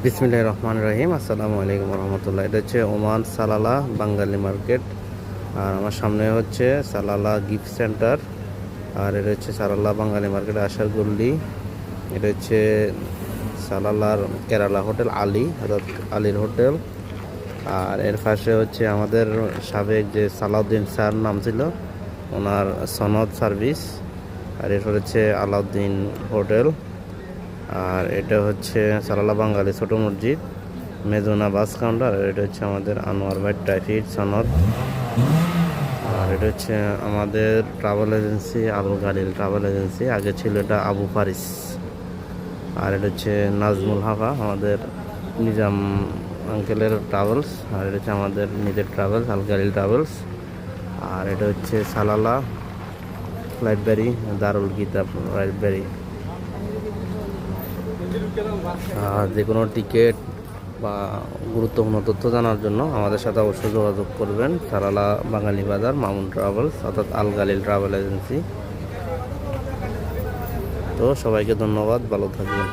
বিসমিল্লাহির রহমানির রহিম। আসসালামু আলাইকুম রহমতুল্লাহ। এটা হচ্ছে ওমান সালালা বাঙালি মার্কেট। আর আমার সামনে হচ্ছে সালালা গিফট সেন্টার। আর এটা হচ্ছে সালালা বাঙালি মার্কেট আশার গল্লি। এটা হচ্ছে সালালার কেরালা হোটেল আলী, অর্থাৎ আলীর হোটেল। আর এর পাশে হচ্ছে আমাদের সাবেক যে সালাউদ্দিন স্যার নাম ছিল, ওনার সনদ সার্ভিস। আর এরপর হচ্ছে আলাউদ্দিন হোটেল। আর এটা হচ্ছে সালালা বাঙালি ছোট মসজিদ, মেজুনা বাস কাউন্টার। আর এটা হচ্ছে আমাদের আনোয়ার ভাই ট্রাফিক সনদ। আর এটা হচ্ছে আমাদের travel agency Abu Galil travel agency, আগে ছিল এটা আবু ফারিস। আর এটা হচ্ছে নাজমুল হাকা, আমাদের নিজাম আঙ্কেলের ট্রাভেলস। আর এটা হচ্ছে আমাদের নিজের ট্রাভেলস আল গালিল ট্রাভেলস। আর এটা হচ্ছে সালালা লাইব্রেরি, দারুল কিতাব লাইব্রেরি। যে কোনো টিকিট বা গুরুত্বপূর্ণ তথ্য জানার জন্য আমাদের সাথে অবশ্যই যোগাযোগ করবেন। সালালা বাঙালি বাজার মামুন ট্রাভেলস, অর্থাৎ আল গালিল ট্রাভেল এজেন্সি। তো সবাইকে ধন্যবাদ, ভালো থাকবেন।